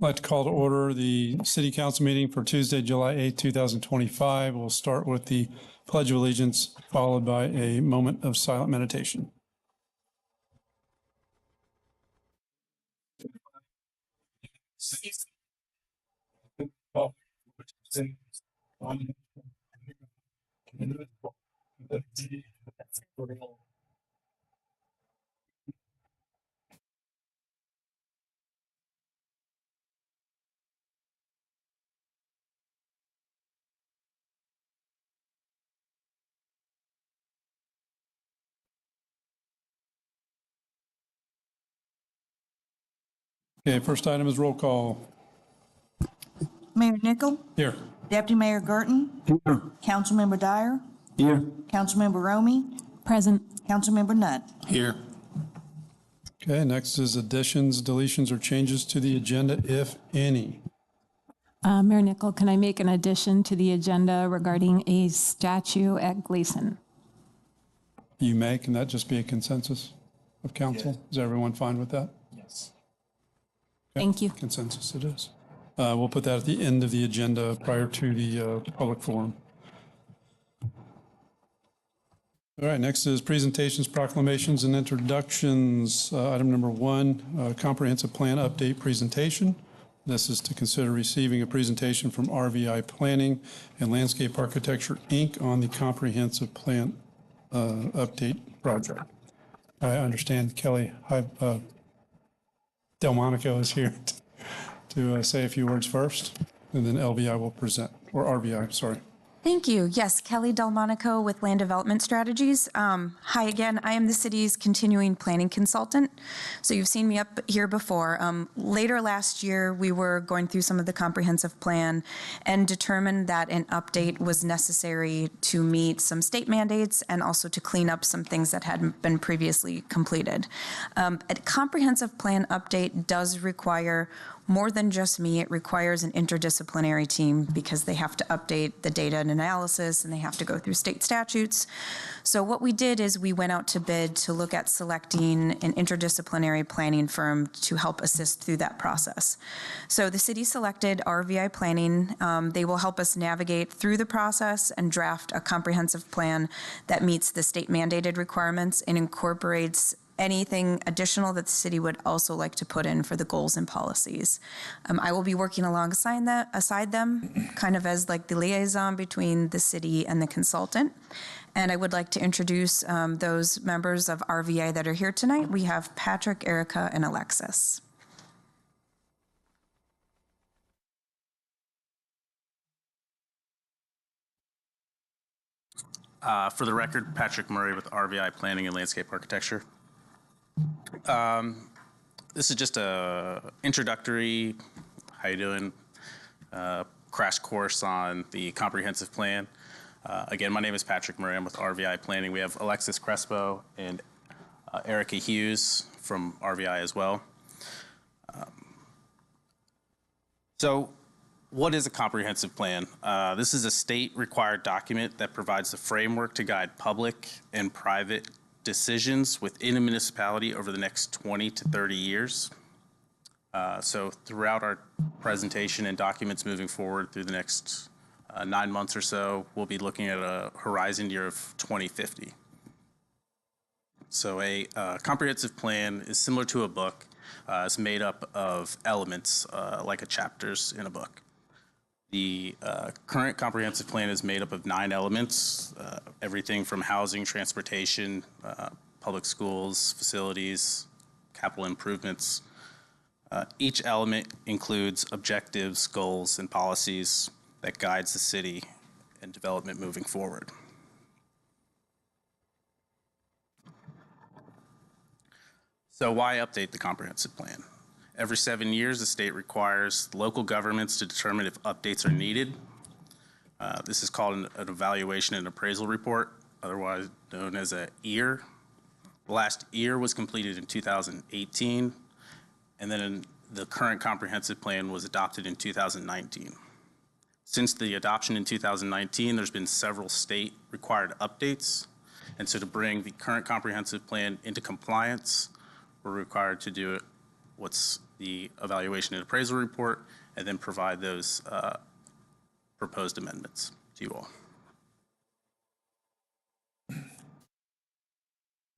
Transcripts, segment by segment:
I'd like to call to order the City Council meeting for Tuesday, July 8, 2025. We'll start with the Pledge of Allegiance, followed by a moment of silent meditation. Okay, first item is roll call. Mayor Nickel, Here. Deputy Mayor Gurton, Here. Councilmember Dyer, Here. Councilmember Romy, Present. Councilmember Nutt. Here. Okay, next is additions, deletions, or changes to the agenda, if any. Mayor Nickel, can I make an addition to the agenda regarding a statue at Gleason? You may, can that just be a consensus of council? Is everyone fine with that? Yes. Thank you. Consensus it is. We'll put that at the end of the agenda prior to the public forum. All right, next is presentations, proclamations, and introductions. Item number 1, comprehensive plan update presentation. This is to consider receiving a presentation from RVI Planning and Landscape Architecture, Inc. on the comprehensive plan update project. I understand Kelly Delmonico is here to say a few words first, and then LVI will present, or RVI, sorry. Thank you. Yes, Kelly Delmonico with Land Development Strategies. Hi again. I am the city's continuing planning consultant. So you've seen me up here before. Later last year, we were going through some of the comprehensive plan and determined that an update was necessary to meet some state mandates and also to clean up some things that had been previously completed. A comprehensive plan update does require more than just me. It requires an interdisciplinary team because they have to update the data and analysis and they have to go through state statutes. So what we did is we went out to bid to look at selecting an interdisciplinary planning firm to help assist through that process. So the city selected RVI Planning. They will help us navigate through the process and draft a comprehensive plan that meets the state mandated requirements and incorporates anything additional that the city would also like to put in for the goals and policies. I will be working alongside them, kind of as like the liaison between the city and the consultant. And I would like to introduce those members of RVI that are here tonight. We have Patrick, Erica, and Alexis. For the record, Patrick Murray with RVI Planning and Landscape Architecture. This is just a introductory, how you doing, crash course on the comprehensive plan. Again, my name is Patrick Murray. I'm with RVI Planning. We have Alexis Crespo and Erica Hughes from RVI as well. So what is a comprehensive plan? This is a state-required document that provides the framework to guide public and private decisions within a municipality over the next 20 to 30 years. So throughout our presentation and documents moving forward through the next 9 months or so, we'll be looking at a horizon year of 2050. So a comprehensive plan is similar to a book. It's made up of elements like a chapters in a book. The current comprehensive plan is made up of 9 elements, everything from housing, transportation, public schools, facilities, capital improvements. Each element includes objectives, goals, and policies that guides the city and development moving forward. So why update the comprehensive plan? Every 7 years, the state requires local governments to determine if updates are needed. This is called an evaluation and appraisal report, otherwise known as a EAR. The last EAR was completed in 2018, and then the current comprehensive plan was adopted in 2019. Since the adoption in 2019, there's been several state required updates, and so to bring the current comprehensive plan into compliance, we're required to do what's the evaluation and appraisal report, and then provide those proposed amendments to you all.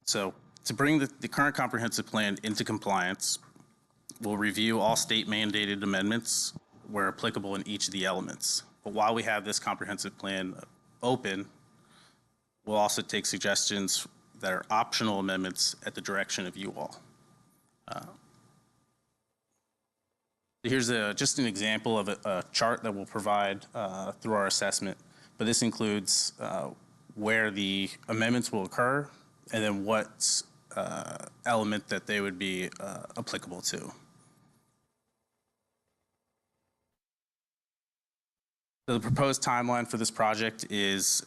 So to bring the current comprehensive plan into compliance, we'll review all state mandated amendments where applicable in each of the elements. But while we have this comprehensive plan open, we'll also take suggestions that are optional amendments at the direction of you all. Here's just an example of a chart that we'll provide through our assessment, but this includes where the amendments will occur and then what element that they would be applicable to. So the proposed timeline for this project is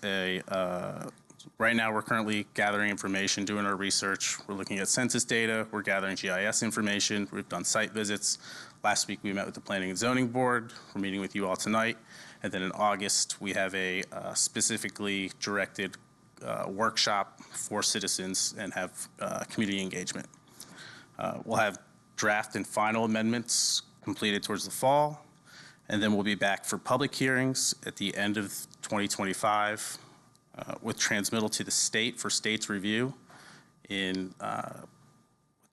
right now we're currently gathering information, doing our research. We're looking at census data, we're gathering GIS information, we've done site visits. Last week we met with the Planning and Zoning Board. We're meeting with you all tonight. And then in August, we have a specifically directed workshop for citizens and have community engagement. We'll have draft and final amendments completed towards the fall, and then we'll be back for public hearings at the end of 2025 with transmittal to the state for state's review in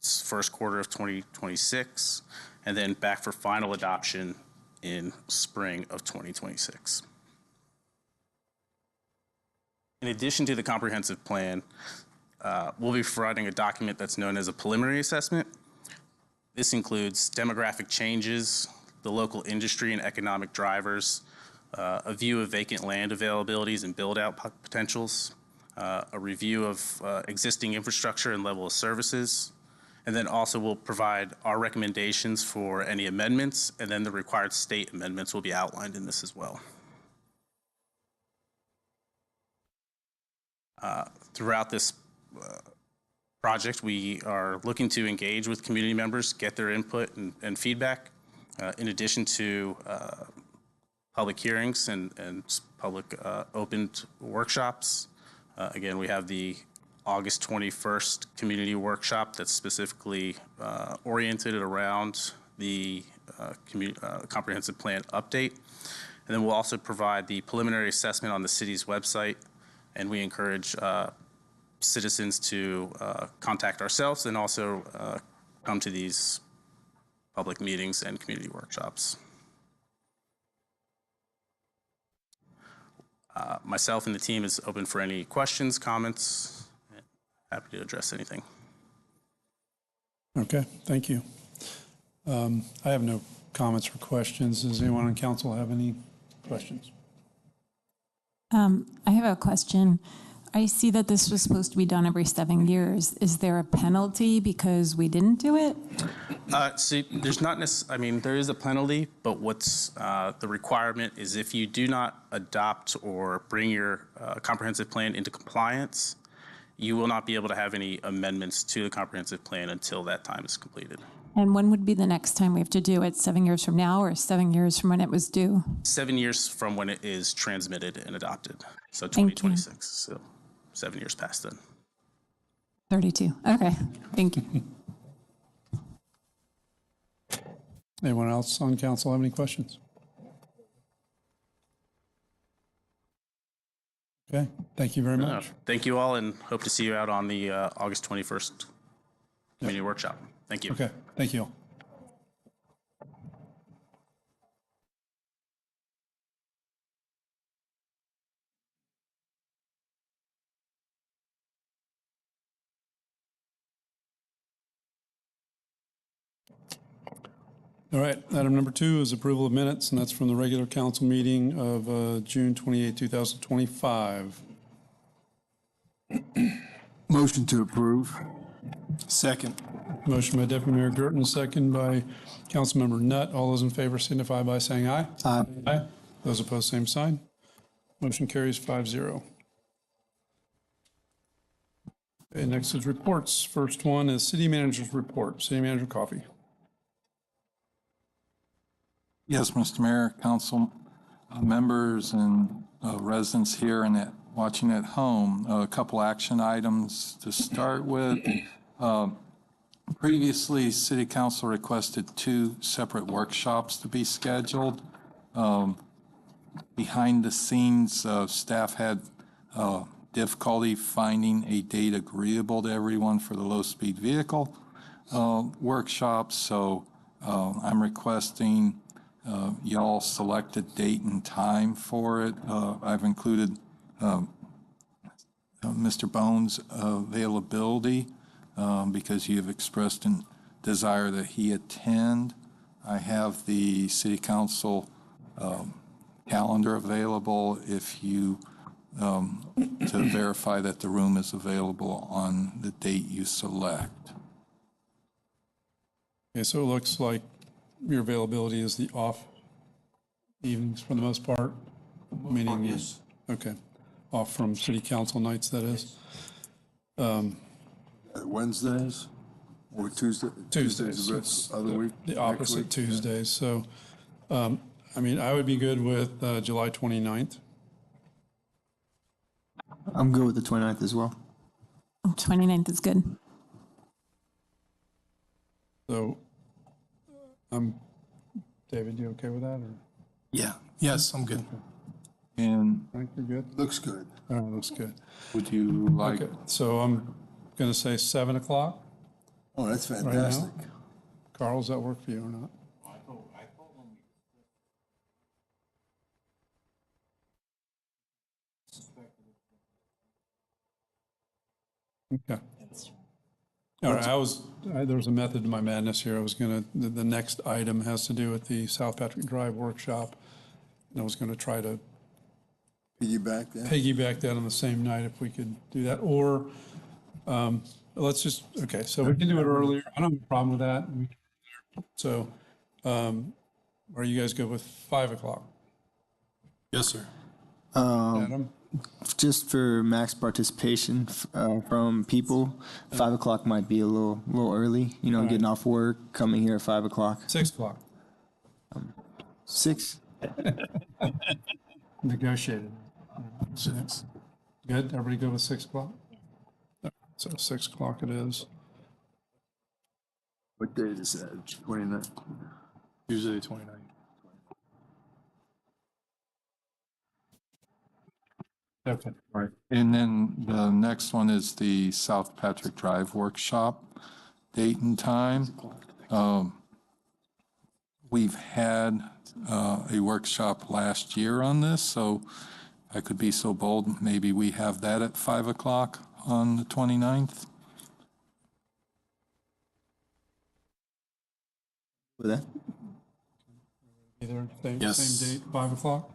first quarter of 2026, and then back for final adoption in spring of 2026. In addition to the comprehensive plan, we'll be providing a document that's known as a preliminary assessment. This includes demographic changes, the local industry and economic drivers, a view of vacant land availabilities and build-out potentials, a review of existing infrastructure and level of services, and then also we'll provide our recommendations for any amendments, and then the required state amendments will be outlined in this as well. Throughout this project, we are looking to engage with community members, get their input and feedback, in addition to public hearings and public opened workshops. Again, we have the August 21st community workshop that's specifically oriented around the comprehensive plan update. And then we'll also provide the preliminary assessment on the city's website, and we encourage citizens to contact ourselves and also come to these public meetings and community workshops. Myself and the team is open for any questions, comments. Happy to address anything. Okay, thank you. I have no comments or questions. Does anyone on council have any questions? I have a question. I see that this was supposed to be done every 7 years. Is there a penalty because we didn't do it? See, there's not necessarily, I mean, there is a penalty, but what's the requirement is if you do not adopt or bring your comprehensive plan into compliance, you will not be able to have any amendments to the comprehensive plan until that time is completed. And when would be the next time we have to do it? 7 years from now or 7 years from when it was due? 7 years from when it is transmitted and adopted. So 2026, so 7 years past then. 32. Okay, thank you. Anyone else on council have any questions? Okay, thank you very much. Thank you all, and hope to see you out on the August 21st community workshop. Thank you. Okay, thank you. All right, item number 2 is approval of minutes, and that's from the regular council meeting of June 28, 2025. Motion to approve. Second. Motion by Deputy Mayor Gerton, second by Councilmember Nutt. All those in favor signify by saying aye. Aye. Aye. Those opposed, same sign. Motion carries 5-0. Okay, next is reports. First one is City Manager's report. City Manager Coffey. Yes, Mr. Mayor, council members and residents here and watching at home, a couple action items to start with. Previously, City Council requested 2 separate workshops to be scheduled. Behind the scenes, staff had difficulty finding a date agreeable to everyone for the low-speed vehicle workshop, so I'm requesting y'all select a date and time for it. I've included Mr. Bones' availability because you have expressed a desire that he attend. I have the City Council calendar available if you, to verify that the room is available on the date you select. Okay, so it looks like your availability is the off evenings for the most part, meaning, yes. Okay, off from city council nights, that is. Wednesdays or Tuesday? Tuesdays. the It's other week? The next opposite week? Tuesdays, so, I mean, I would be good with July 29th. I'm good with the 29th as well. 29th is good. So, David, you okay with that, or? Yeah. Yes, I'm good. And Frank, you're good? Looks good. All right, looks good. would you like, Okay, so I'm going to say 7 o'clock Oh, that's right fantastic. now. Carl, does that work for you or not? Okay. All right, there was a method to my madness here. I was gonna, the next item has to do with the South Patrick Drive workshop. And I was gonna try to Piggyback that? piggyback that on the same night if we could do that, or, let's just, okay, so we can do it earlier. I don't have a problem with that. So, are you guys good with 5 o'clock? Yes, sir. Adam? Just for max participation from people, 5 o'clock might be a little early. You know, getting off work, coming here at 5 o'clock. 6 o'clock. 6. Negotiated. Good, everybody good with 6 o'clock? So 6 o'clock it is. What date is that? 29th? Tuesday, 29th. Okay. right, and then the next one is the South Patrick Drive workshop, date and time. We've had a workshop last year on this, so I could be so bold, maybe we have that at 5 o'clock on the 29th. With that? Either Yes. same date, 5 o'clock?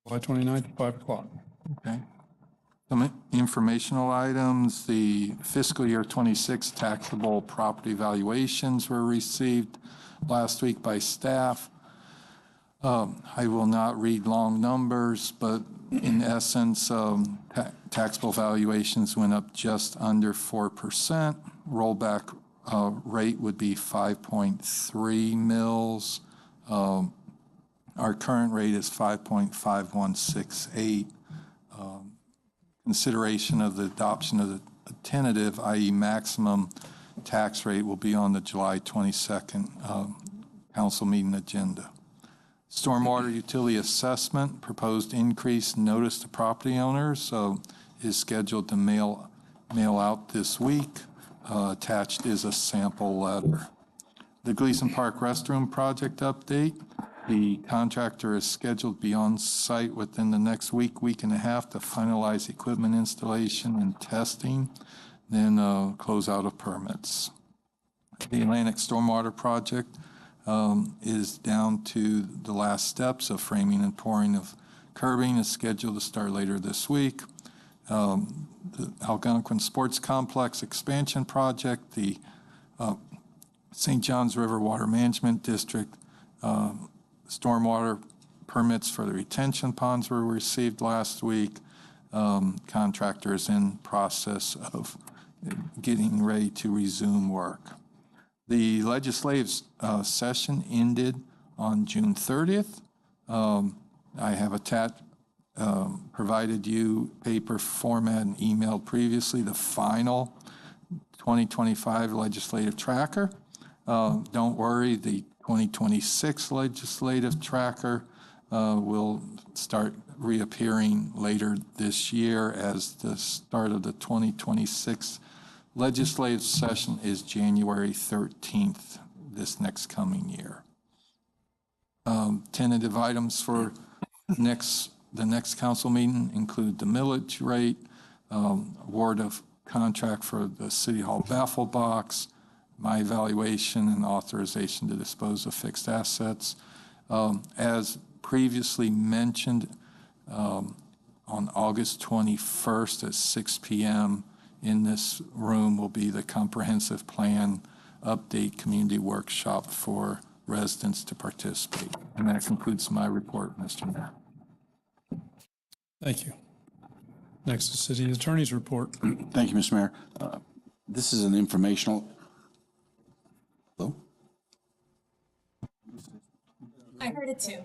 July 29th, 5 o'clock. Okay. Some informational items, the fiscal year 26 taxable property valuations were received last week by staff. I will not read long numbers, but in essence, taxable valuations went up just under 4%. Rollback rate would be 5.3 mils. Our current rate is 5.5168. Consideration of the adoption of the tentative, i.e. maximum tax rate, will be on the July 22nd council meeting agenda. Stormwater utility assessment, proposed increase notice to property owners is scheduled to mail out this week. Attached is a sample letter. The Gleason Park restroom project update. The contractor is scheduled to be on site within the next week and a half to finalize equipment installation and testing, then close out of permits. The Atlantic Stormwater Project is down to the last steps of framing and pouring of curbing, is scheduled to start later this week. The Algonquin Sports Complex Expansion Project, the St. Johns River Water Management District, stormwater permits for the retention ponds were received last week. Contractor is in process of getting ready to resume work. The legislative session ended on June 30th. I have provided you paper format and emailed previously the final 2025 legislative tracker. Don't worry, the 2026 legislative tracker will start reappearing later this year, as the start of the 2026 legislative session is January 13th, this next coming year. Tentative items for the next council meeting include the millage rate, award of contract for the City Hall baffle box, my evaluation and authorization to dispose of fixed assets. As previously mentioned, on August 21st at 6 p.m. in this room will be the comprehensive plan update community workshop for residents to participate. And that concludes my report, Mr. Mayor. Thank you. Next is City Attorney's report. Thank you, Mr. Mayor. This is an informational. Hello? I heard it too.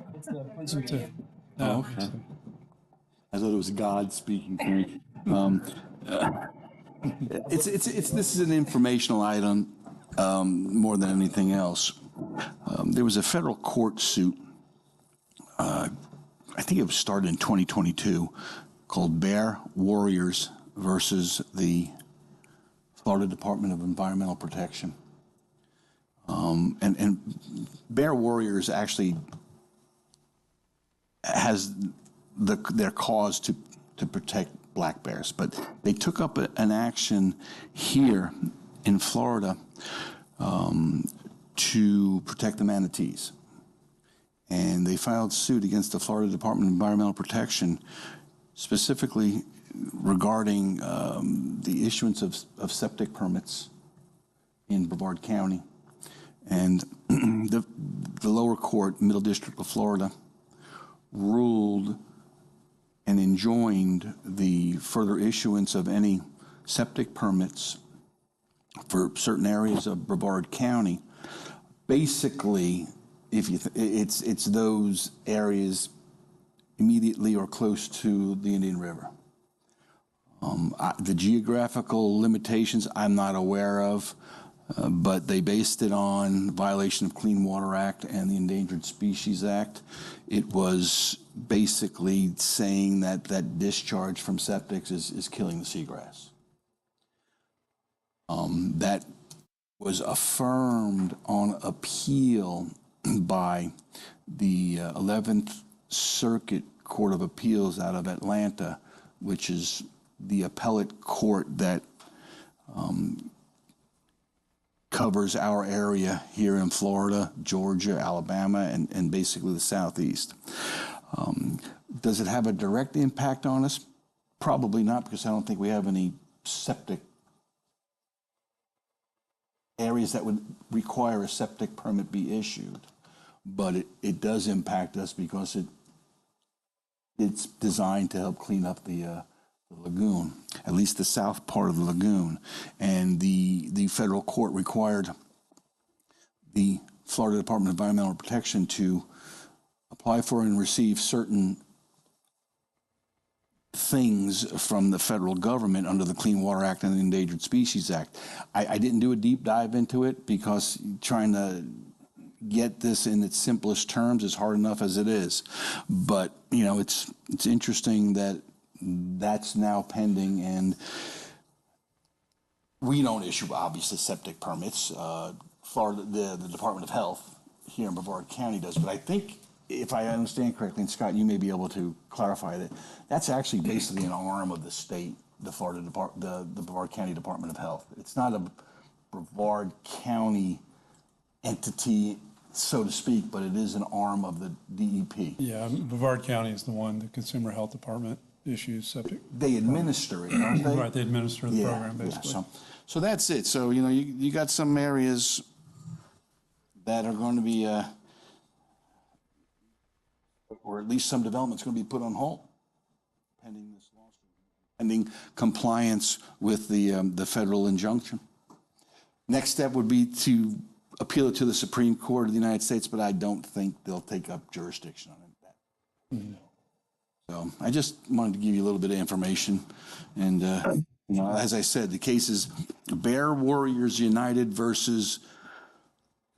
Oh, okay. I thought it was God speaking to me. This is an informational item more than anything else. There was a federal court suit. I think it was started in 2022, called Bear Warriors versus the Florida Department of Environmental Protection. And Bear Warriors actually has their cause to protect black bears, but they took up an action here in Florida to protect the manatees. And they filed suit against the Florida Department of Environmental Protection, specifically regarding the issuance of septic permits in Brevard County. And the lower court, Middle District of Florida, ruled and enjoined the further issuance of any septic permits for certain areas of Brevard County. Basically, it's those areas immediately or close to the Indian River. The geographical limitations I'm not aware of, but they based it on violation of Clean Water Act and the Endangered Species Act. It was basically saying that discharge from septics is killing the seagrass. That was affirmed on appeal by the 11th Circuit Court of Appeals out of Atlanta, which is the appellate court that covers our area here in Florida, Georgia, Alabama, and basically the Southeast. Does it have a direct impact on us? Probably not, because I don't think we have any septic areas that would require a septic permit be issued. But it does impact us because it's designed to help clean up the lagoon, at least the south part of the lagoon. And the federal court required the Florida Department of Environmental Protection to apply for and receive certain things from the federal government under the Clean Water Act and the Endangered Species Act. I didn't do a deep dive into it because trying to get this in its simplest terms is hard enough as it is. But, you know, it's interesting that that's now pending, and we don't issue, obviously, septic permits. Florida, the Department of Health here in Brevard County does, but I think, if I understand correctly, and Scott, you may be able to clarify that, that's actually basically an arm of the state, the Brevard County Department of Health. It's not a Brevard County entity, so to speak, but it is an arm of the DEP. Yeah, Brevard County is the one, the Consumer Health Department issues septic. They administer it, don't they? Right, they administer the program, basically. Yeah, so that's it. So, you know, you got some areas that are going to be, or at least some development's going to be put on hold pending this lawsuit, pending compliance with the federal injunction. Next step would be to appeal it to the Supreme Court of the United States, but I don't think they'll take up jurisdiction on it. So So I just wanted to give you a little bit of information. And, as I said, the case is Bear Warriors United versus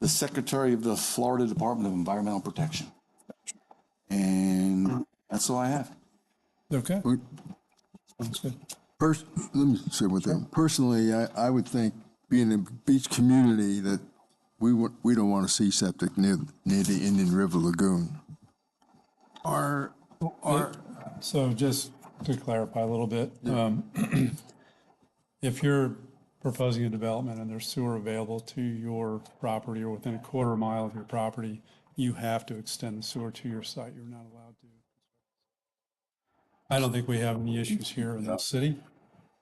the Secretary of the Florida Department of Environmental Protection. And that's all I have. Okay. Sounds good. Let me say one thing. Personally, I would think, being a beach community, that we don't want to see septic near the Indian River Lagoon. So just to clarify a little bit, if you're proposing a development and there's sewer available to your property or within a quarter mile of your property, you have to extend the sewer to your site. You're not allowed to. I don't think we have any issues here in the city.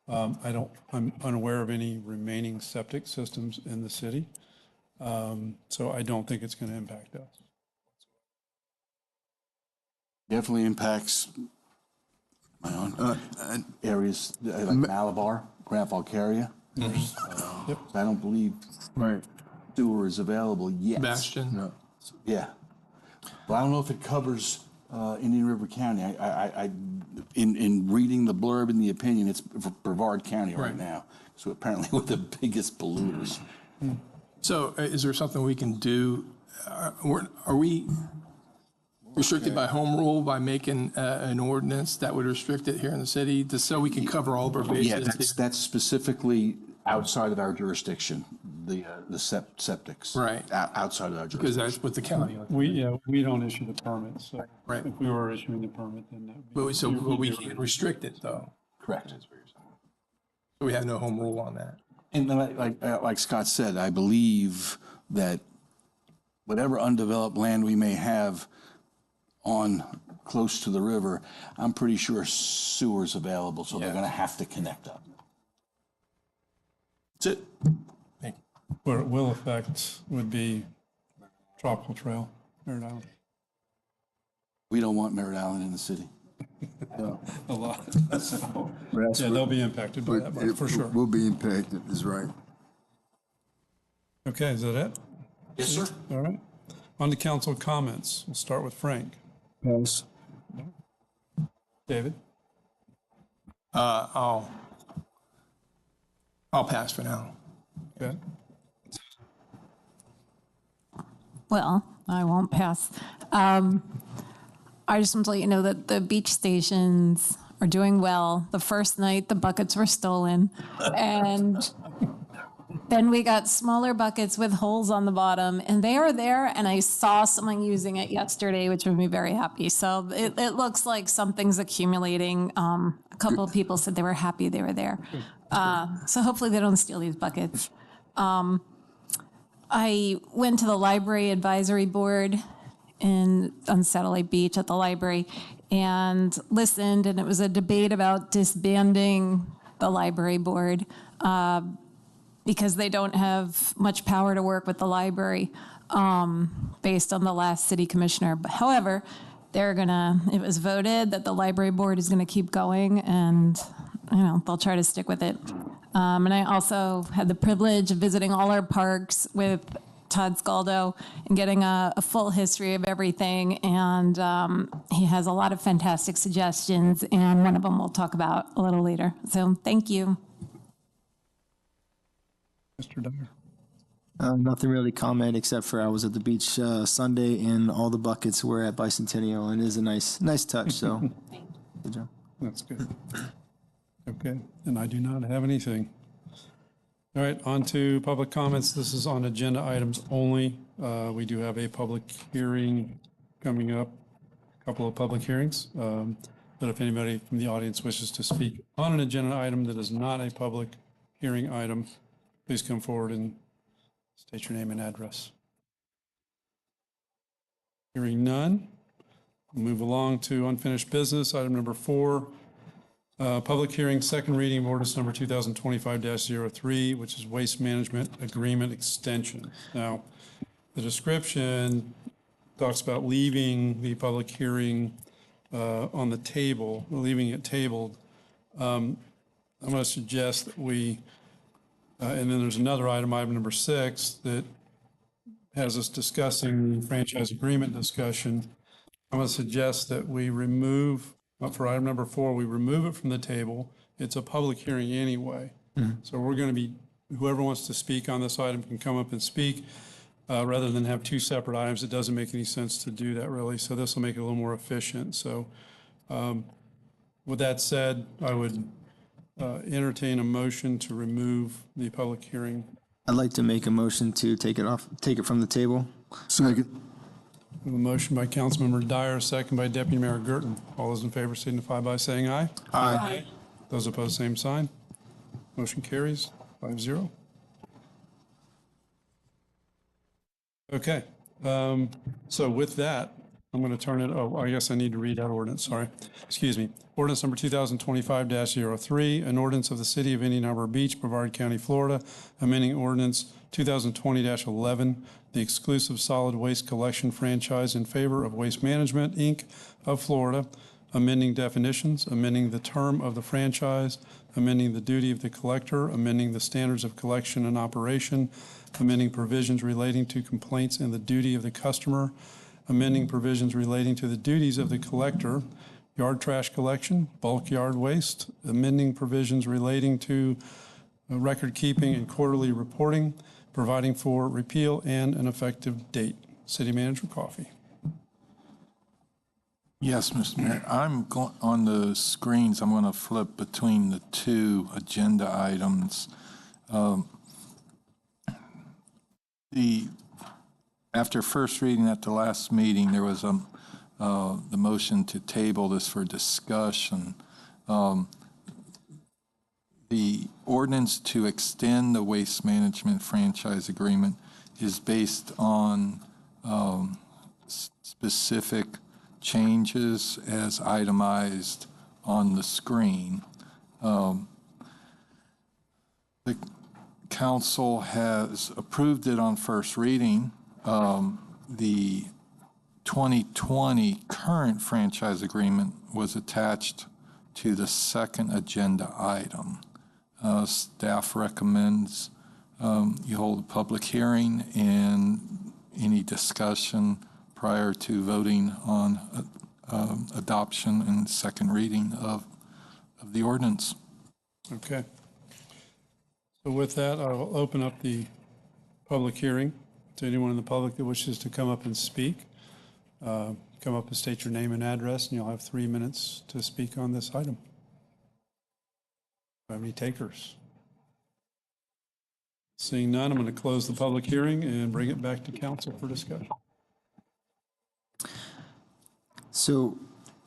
I'm unaware of any remaining septic systems in the city. So I don't think it's going to impact us. Definitely impacts my own areas like Malabar, Grand Falcaria. I don't believe sewer is available yet. Bastion? No. Yeah. But I don't know if it covers Indian River County. In reading the blurb in the opinion, it's for Brevard County right now. So apparently we're the biggest polluters. So is there something we can do? Are we restricted by home rule by making an ordinance that would restrict it here in the city, just so we can cover all of our bases? Yeah, that's specifically outside of our jurisdiction, the septics. Right. Outside of our jurisdiction. Because that's what the county. We don't issue the permits. So Right. if we were issuing the permit, then that would be. But we can't restrict it, though. Correct. So we have no home rule on that. And like Scott said, I believe that whatever undeveloped land we may have on close to the river, I'm pretty sure sewer's available, so they're going to have to connect up. That's it. Where it will affect would be Tropical Trail, Merritt Island. We don't want Merritt Island in the city. A lot. So, But yeah, they'll be impacted by that, but for sure. We'll be impacted, is right. Okay, is that it? Yes, sir. All right. On to council comments. We'll start with Frank. Pass. David? I'll pass for now. Okay. Well, I won't pass. I just want to let you know that the beach stations are doing well. The first night, the buckets were stolen. And then we got smaller buckets with holes on the bottom, and they are there. And I saw someone using it yesterday, which made me very happy. So it looks like something's accumulating. A couple of people said they were happy they were there. So hopefully they don't steal these buckets. I went to the library advisory board on Satellite Beach at the library and listened, and it was a debate about disbanding the library board because they don't have much power to work with the library based on the last city commissioner. But however, it was voted that the library board is gonna keep going, and they'll try to stick with it. And I also had the privilege of visiting all our parks with Todd Scaldo and getting a full history of everything. And he has a lot of fantastic suggestions, and one of them we'll talk about a little later. So thank you. Mr. Dyer? Nothing really comment except for I was at the beach Sunday and all the buckets were at Bicentennial, and it is a nice touch. So good job. That's good. Okay, and I do not have anything. All right, on to public comments. This is on agenda items only. We do have a public hearing coming up, a couple of public hearings. But if anybody from the audience wishes to speak on an agenda item that is not a public hearing item, please come forward and state your name and address. Hearing none, we'll move along to unfinished business. Item number 4. Public hearing, second reading of ordinance number 2025-03, which is waste management agreement extension. Now, the description talks about leaving the public hearing on the table, leaving it tabled. I'm going to suggest that we, and then there's another item, item number 6, that has us discussing the franchise agreement discussion. I'm going to suggest that we remove For item number 4, we remove it from the table. It's a public hearing anyway. So we're going to be, whoever wants to speak on this item can come up and speak. Rather than have 2 separate items, it doesn't make any sense to do that really. So this will make it a little more efficient. So with that said, I would entertain a motion to remove the public hearing. I'd like to make a motion to take it from the table. Second. We have a motion by Councilmember Dyer, second by Deputy Mayor Gurton. All those in favor signify by saying aye. Aye. Those opposed, same sign. Motion carries 5-0. Okay, so with that, I'm going to turn it, I guess I need to read that ordinance, sorry. Excuse me. Ordinance number 2025-03, an ordinance of the City of Indian Harbor Beach, Brevard County, Florida, amending ordinance 2020-11, the exclusive solid waste collection franchise in favor of Waste Management, Inc. of Florida, amending definitions, amending the term of the franchise, amending the duty of the collector, amending the standards of collection and operation, amending provisions relating to complaints and the duty of the customer, amending provisions relating to the duties of the collector, yard trash collection, bulk yard waste, amending provisions relating to record keeping and quarterly reporting, providing for repeal and an effective date. City Manager Coffey. Yes, Mr. Mayor. I'm going on the screens. I'm going to flip between the 2 agenda items. After first reading at the last meeting, there was the motion to table this for discussion. The ordinance to extend the waste management franchise agreement is based on specific changes as itemized on the screen. The council has approved it on first reading. The 2020 current franchise agreement was attached to the second agenda item. Staff recommends you hold a public hearing and any discussion prior to voting on adoption and second reading of the ordinance. Okay. So with that, I will open up the public hearing to anyone in the public that wishes to come up and speak. Come up and state your name and address, and you'll have 3 minutes to speak on this item. Do I have any takers? Seeing none, I'm going to close the public hearing and bring it back to council for discussion. So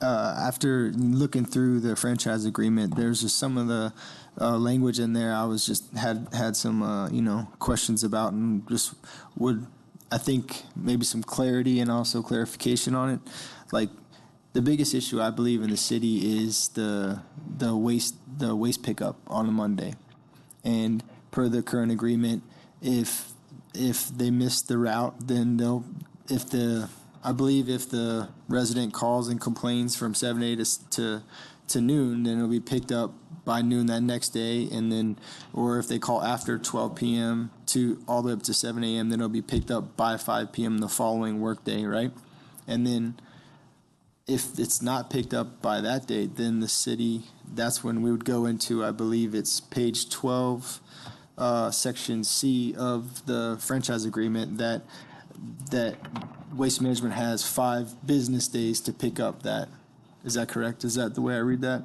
after looking through the franchise agreement, there's just some of the language in there I was just had some questions about, and just would, I think, maybe some clarity and also clarification on it. Like, the biggest issue I believe in the city is the waste pickup on a Monday, and per the current agreement, if they miss the route, then if the resident calls and complains from 7 a.m. to noon, then it'll be picked up by noon that next day, and then, or if they call after 12 p.m. to all the way up to 7 a.m., then it'll be picked up by 5 p.m. the following workday, right? And then if it's not picked up by that date, then the city, that's when we would go into, I believe it's page 12, section C of the franchise agreement, that Waste Management has 5 business days to pick up that. Is that correct? Is that the way I read that?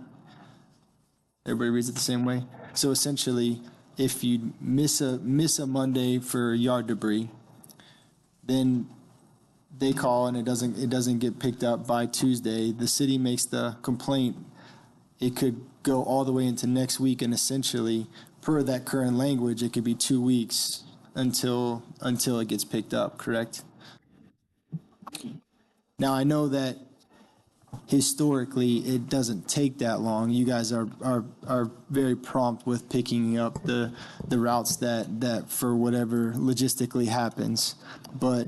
Everybody reads it the same way? So essentially, if you miss a Monday for yard debris, then they call and it doesn't get picked up by Tuesday. The city makes the complaint. It could go all the way into next week, and essentially, per that current language, it could be 2 weeks until it gets picked up, correct? Now, I know that historically it doesn't take that long. You guys are very prompt with picking up the routes that for whatever logistically happens. But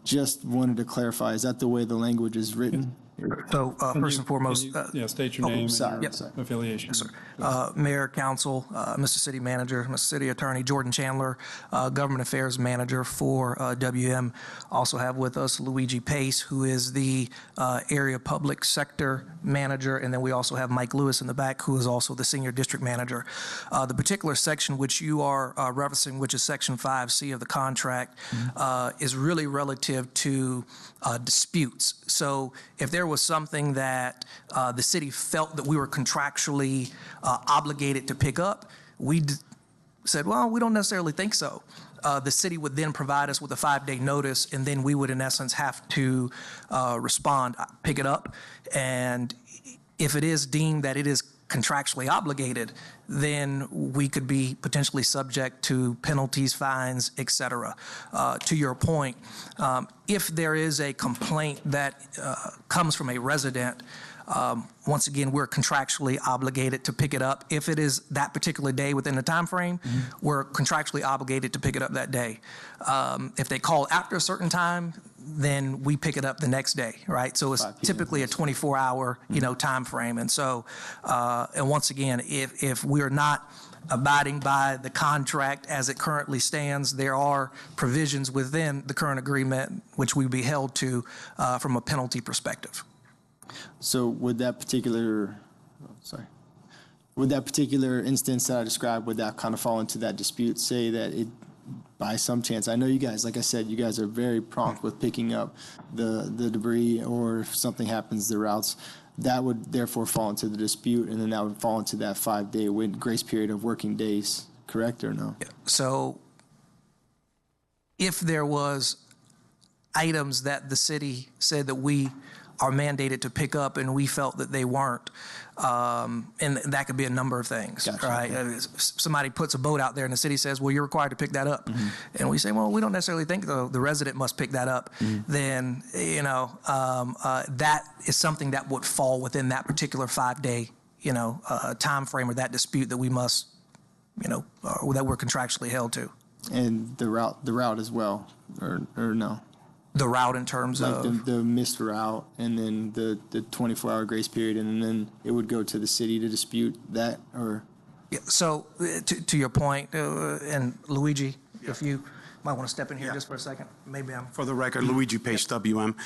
just wanted to clarify, is that the way the language is written? So first and foremost, State your name and sorry, your sorry. affiliation. yes, sir. Mayor, Council, Mr. City Manager, Mr. City Attorney Jordan Chandler, Government Affairs Manager for WM. Also have with us Luigi Pace, who is the Area Public Sector Manager, and then we also have Mike Lewis in the back, who is also the Senior District Manager. The particular section which you are referencing, which is Section 5C of the contract, is really relative to disputes. So if there was something that the city felt that we were contractually obligated to pick up, we said, well, we don't necessarily think so. The city would then provide us with a 5-day notice, and then we would, in essence, have to respond, pick it up. And if it is deemed that it is contractually obligated, then we could be potentially subject to penalties, fines, et cetera. To your point, if there is a complaint that comes from a resident, once again, we're contractually obligated to pick it up. If it is that particular day within the time frame, we're contractually obligated to pick it up that day. If they call after a certain time, then we pick it up the next day, right? So it's typically a 24-hour, time frame. And so, and once again, if we're not abiding by the contract as it currently stands, there are provisions within the current agreement which we'd be held to from a penalty perspective. So would that particular instance that I described, would that kind of fall into that dispute? Say that it, by some chance, I know you guys, like I said, you guys are very prompt with picking up the debris, or if something happens, the routes, that would therefore fall into the dispute, and then that would fall into that 5-day grace period of working days, correct or no? Yeah. So if there was items that the city said that we are mandated to pick up and we felt that they weren't, and that could be a number of things, Gotcha. right? Somebody puts a boat out there and the city says, well, you're required to pick that up. And we say, well, we don't necessarily think the resident must pick that up. Then, that is something that would fall within that particular 5-day, time frame, or that dispute that we must, that we're contractually held to. And the route as well, or no? The route in terms Like of the missed route, and then the 24-hour grace period, and then it would go to the city to dispute that, or? Yeah, so to your point, and Luigi, if you might want to step in here just for a second, maybe I'm. For the record, Luigi Pace, WM.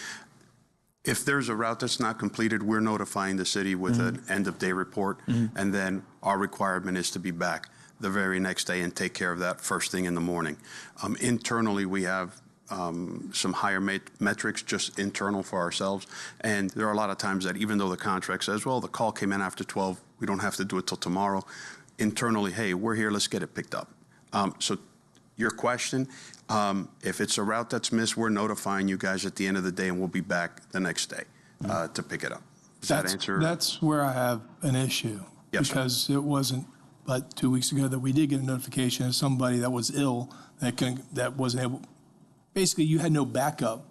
If there's a route that's not completed, we're notifying the city with an end-of-day report, and then our requirement is to be back the very next day and take care of that first thing in the morning. Internally, we have some higher metrics just internal for ourselves. And there are a lot of times that even though the contract says, well, the call came in after 12, we don't have to do it till tomorrow. Internally, hey, we're here, let's get it picked up. So your question, if it's a route that's missed, we're notifying you guys at the end of the day, and we'll be back the next day to pick it up. Does that answer? That's where I have an issue. Yes, sir. Because it wasn't but 2 weeks ago that we did get a notification of somebody that was ill that wasn't able. Basically, you had no backup,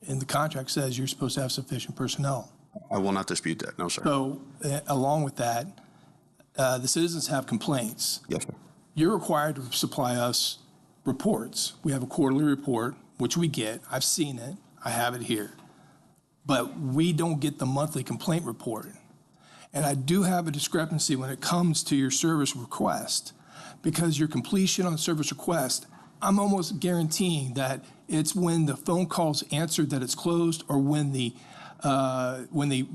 and the contract says you're supposed to have sufficient personnel. I will not dispute that, no, sir. So, along with that, the citizens have complaints. Yes, sir. You're required to supply us reports. We have a quarterly report, which we get. I've seen it. I have it here. But we don't get the monthly complaint report. And I do have a discrepancy when it comes to your service request, because your completion on service request, I'm almost guaranteeing that it's when the phone call's answered that it's closed, or when they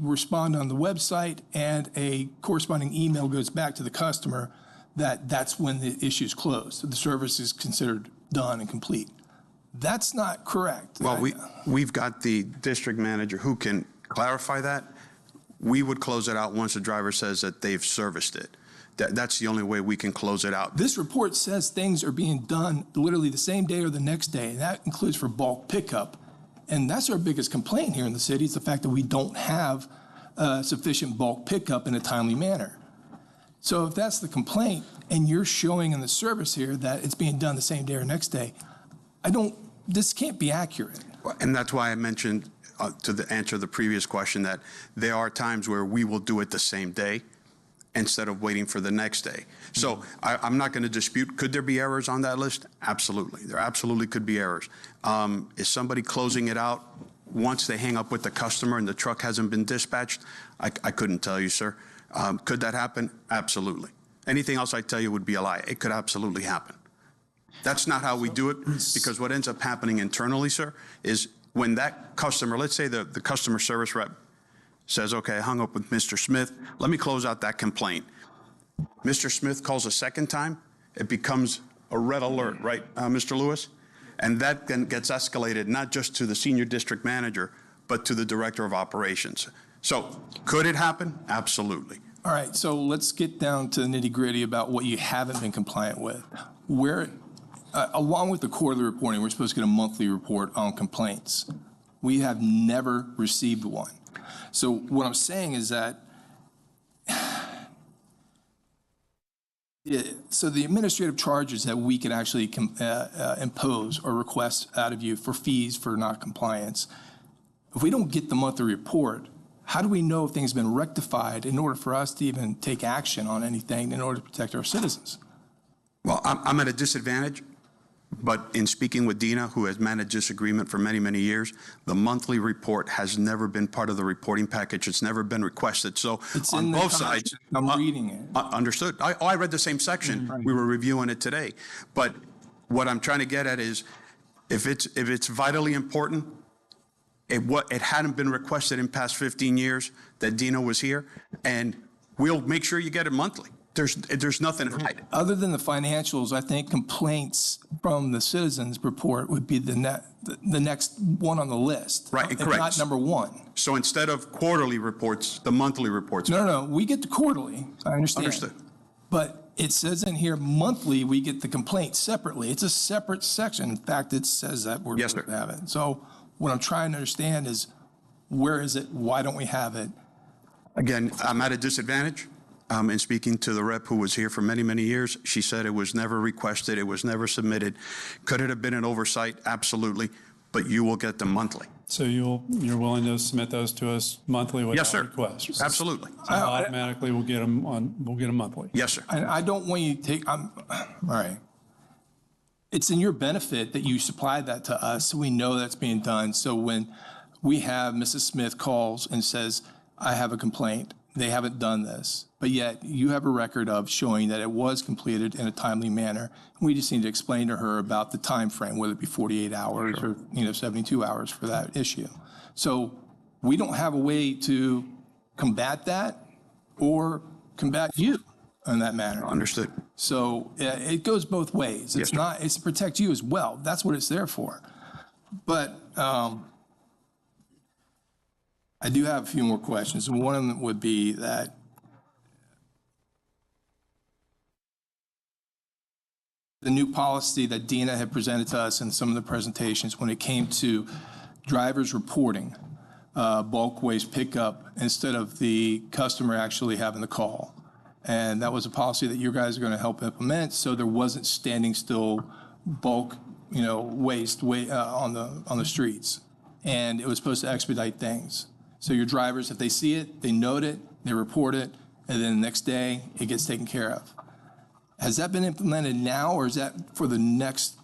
respond on the website and a corresponding email goes back to the customer, that's when the issue's closed. The service is considered done and complete. That's not correct. Well, we've got the district manager who can clarify that. We would close it out once the driver says that they've serviced it. That's the only way we can close it out. This report says things are being done literally the same day or the next day, and that includes for bulk pickup. And that's our biggest complaint here in the city, is the fact that we don't have sufficient bulk pickup in a timely manner. So if that's the complaint, and you're showing in the service here that it's being done the same day or next day, this can't be accurate. And that's why I mentioned to answer the previous question that there are times where we will do it the same day instead of waiting for the next day. So I'm not going to dispute, could there be errors on that list? Absolutely. There absolutely could be errors. Is somebody closing it out once they hang up with the customer and the truck hasn't been dispatched, I couldn't tell you, sir. Could that happen? Absolutely. Anything else I tell you would be a lie. It could absolutely happen. That's not how we do it, because what ends up happening internally, sir, is when that customer, let's say the customer service rep says, okay, I hung up with Mr. Smith, let me close out that complaint. Mr. Smith calls a second time, it becomes a red alert, right, Mr. Lewis? And that then gets escalated not just to the senior district manager, but to the director of operations. So could it happen? Absolutely. All right, so let's get down to the nitty-gritty about what you haven't been compliant with. Where, along with the quarterly reporting, we're supposed to get a monthly report on complaints. We have never received one. So what I'm saying is that, so the administrative charges that we can actually impose or request out of you for fees for non-compliance, if we don't get the monthly report, how do we know if things have been rectified in order for us to even take action on anything in order to protect our citizens? Well, I'm at a disadvantage, but in speaking with Dina, who has managed this agreement for many, many years, the monthly report has never been part of the reporting package. It's never been requested. So It's on in the both contract. sides. I'm reading it. Understood. I read the same section. Right. We were reviewing it today. But what I'm trying to get at is, if it's vitally important, it hadn't been requested in past 15 years that Dina was here, and we'll make sure you get it monthly. There's nothing to hide. Other than the financials, I think complaints from the citizens report would be the next one on the list. Right, if correct. not number one. So instead of quarterly reports, the monthly reports. No, we get the quarterly, I understand. Understood. But it says in here, monthly, we get the complaint separately. It's a separate section. In fact, it says that we're Yes, supposed sir. to have it. So what I'm trying to understand is, where is it? Why don't we have it? Again, I'm at a disadvantage. In speaking to the rep who was here for many, many years, she said it was never requested, it was never submitted. Could it have been an oversight? Absolutely. But you will get them monthly. So you're willing to submit those to us monthly Yes, sir. without request? Absolutely. So automatically, we'll get them monthly? Yes, sir. And I don't want you to take, all right. It's in your benefit that you supply that to us, so we know that's being done. So when we have Mrs. Smith calls and says, I have a complaint, they haven't done this, but yet you have a record of showing that it was completed in a timely manner. We just need to explain to her about the time frame, whether it be 48 hours or 72 hours for that issue. So we don't have a way to combat that or combat you in that manner. Understood. So it goes both ways. It's it's to protect you as well. That's what it's there for. But I do have a few more questions. One of them would be that the new policy that Dina had presented to us in some of the presentations when it came to drivers reporting bulk waste pickup instead of the customer actually having the call. And that was a policy that you guys are going to help implement, so there wasn't standing still bulk, waste on the streets. And it was supposed to expedite things. So your drivers, if they see it, they note it, they report it, and then the next day it gets taken care of. Has that been implemented now, or is that for the next